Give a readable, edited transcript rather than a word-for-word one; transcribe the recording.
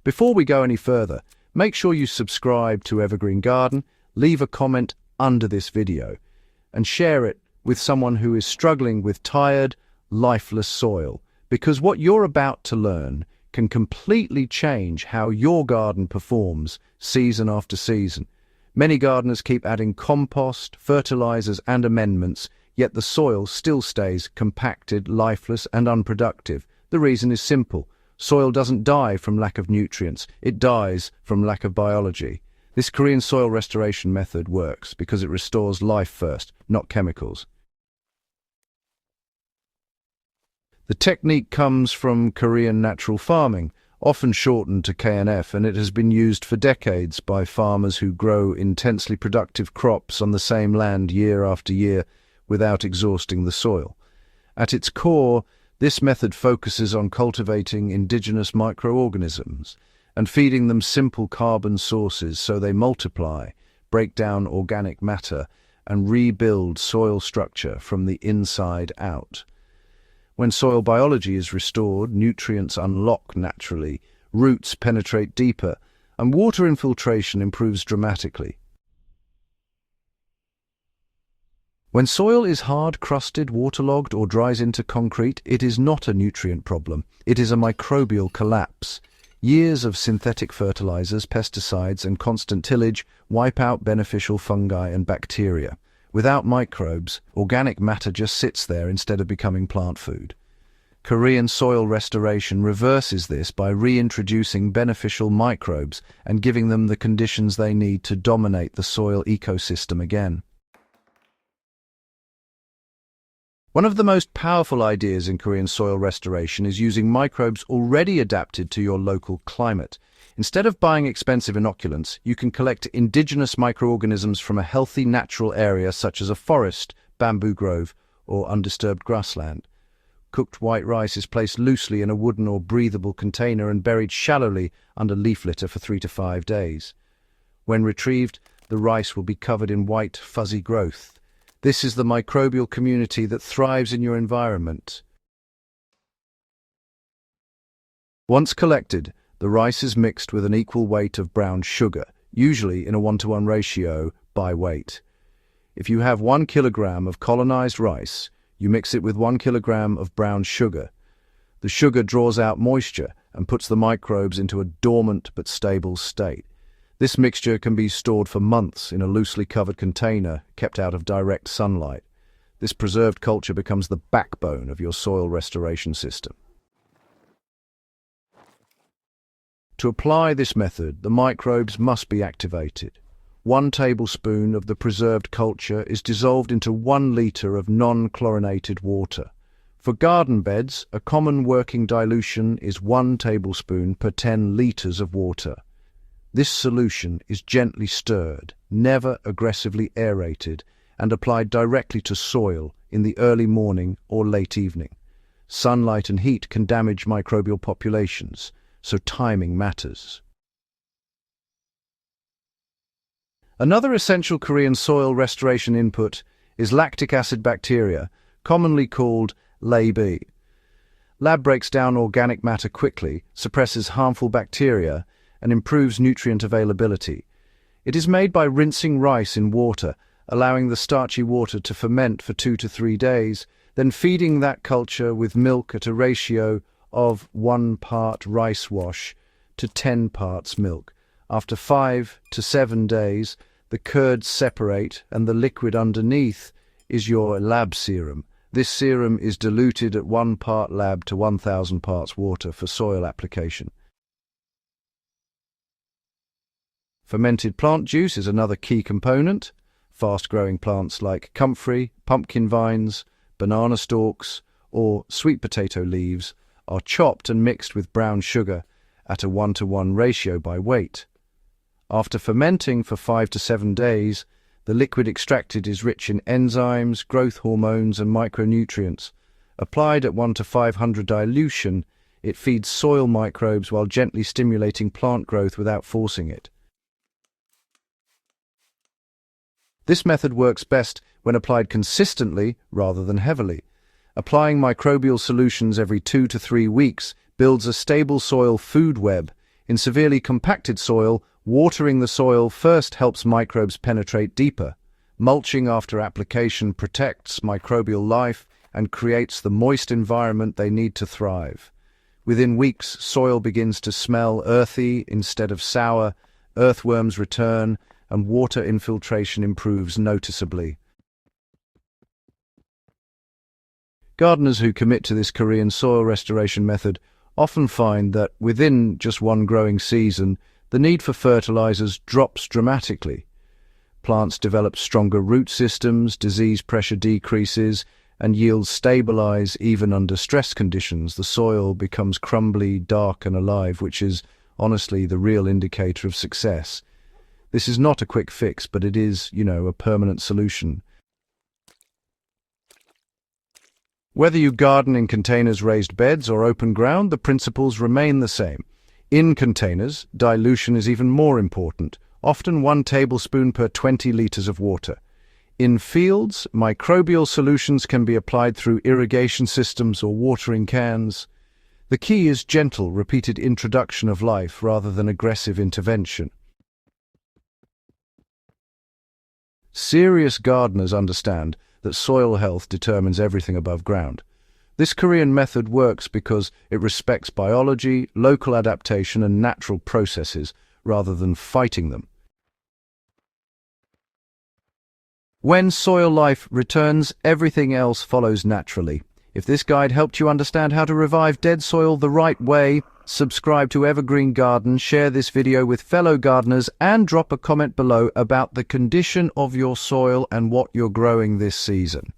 Before we go any further, make sure you subscribe to Evergreen Garden, leave a comment under this video, and share it with someone who is struggling with tired, lifeless soil, because what you're about to learn can completely change how your garden performs season after season. Many gardeners keep adding compost, fertilizers, and amendments, yet the soil still stays compacted, lifeless, and unproductive. The reason is simple. Soil doesn't die from lack of nutrients, it dies from lack of biology. This Korean soil restoration method works because it restores life first, not chemicals. The technique comes from Korean natural farming, often shortened to KNF, and it has been used for decades by farmers who grow intensely productive crops on the same land year after year without exhausting the soil. At its core, this method focuses on cultivating indigenous microorganisms and feeding them simple carbon sources so they multiply, break down organic matter, and rebuild soil structure from the inside out. When soil biology is restored, nutrients unlock naturally, roots penetrate deeper, and water infiltration improves dramatically. When soil is hard-crusted, waterlogged, or dries into concrete, it is not a nutrient problem. It is a microbial collapse. Years of synthetic fertilizers, pesticides, and constant tillage wipe out beneficial fungi and bacteria. Without microbes, organic matter just sits there instead of becoming plant food. Korean soil restoration reverses this by reintroducing beneficial microbes and giving them the conditions they need to dominate the soil ecosystem again. One of the most powerful ideas in Korean soil restoration is using microbes already adapted to your local climate. Instead of buying expensive inoculants, you can collect indigenous microorganisms from a healthy natural area such as a forest, bamboo grove, or undisturbed grassland. Cooked white rice is placed loosely in a wooden or breathable container and buried shallowly under leaf litter for 3 to 5 days. When retrieved, the rice will be covered in white, fuzzy growth. This is the microbial community that thrives in your environment. Once collected, the rice is mixed with an equal weight of brown sugar, usually in a 1-to-1 ratio by weight. If you have 1 kilogram of colonized rice, you mix it with 1 kilogram of brown sugar. The sugar draws out moisture and puts the microbes into a dormant but stable state. This mixture can be stored for months in a loosely covered container kept out of direct sunlight. This preserved culture becomes the backbone of your soil restoration system. To apply this method, the microbes must be activated. 1 tablespoon of the preserved culture is dissolved into 1 liter of non-chlorinated water. For garden beds, a common working dilution is 1 tablespoon per 10 liters of water. This solution is gently stirred, never aggressively aerated, and applied directly to soil in the early morning or late evening. Sunlight and heat can damage microbial populations, so timing matters. Another essential Korean soil restoration input is lactic acid bacteria, commonly called LAB. LAB breaks down organic matter quickly, suppresses harmful bacteria, and improves nutrient availability. It is made by rinsing rice in water, allowing the starchy water to ferment for 2 to 3 days, then feeding that culture with milk at a ratio of 1 part rice wash to 10 parts milk. After 5 to 7 days, the curds separate and the liquid underneath is your lab serum. This serum is diluted at 1 part lab to 1,000 parts water for soil application. Fermented plant juice is another key component. Fast-growing plants like comfrey, pumpkin vines, banana stalks, or sweet potato leaves are chopped and mixed with brown sugar at a 1-to-1 ratio by weight. After fermenting for 5 to 7 days, the liquid extracted is rich in enzymes, growth hormones, and micronutrients. Applied at 1 to 500 dilution, it feeds soil microbes while gently stimulating plant growth without forcing it. This method works best when applied consistently rather than heavily. Applying microbial solutions every 2 to 3 weeks builds a stable soil food web, In severely compacted soil, watering the soil first helps microbes penetrate deeper. Mulching after application protects microbial life and creates the moist environment they need to thrive. Within weeks, soil begins to smell earthy instead of sour, earthworms return, and water infiltration improves noticeably. Gardeners who commit to this Korean soil restoration method often find that within just one growing season, the need for fertilizers drops dramatically. Plants develop stronger root systems, disease pressure decreases, and yields stabilize even under stress conditions. The soil becomes crumbly, dark, and alive, which is honestly the real indicator of success. This is not a quick fix, but it is, a permanent solution. Whether you garden in containers, raised beds, or open ground, the principles remain the same. In containers, dilution is even more important, often 1 tablespoon per 20 liters of water. In fields, microbial solutions can be applied through irrigation systems or watering cans. The key is gentle, repeated introduction of life rather than aggressive intervention. Serious gardeners understand that soil health determines everything above ground. This Korean method works because it respects biology, local adaptation, and natural processes rather than fighting them. When soil life returns, everything else follows naturally. If this guide helped you understand how to revive dead soil the right way, subscribe to Evergreen Garden, share this video with fellow gardeners, and drop a comment below about the condition of your soil and what you're growing this season.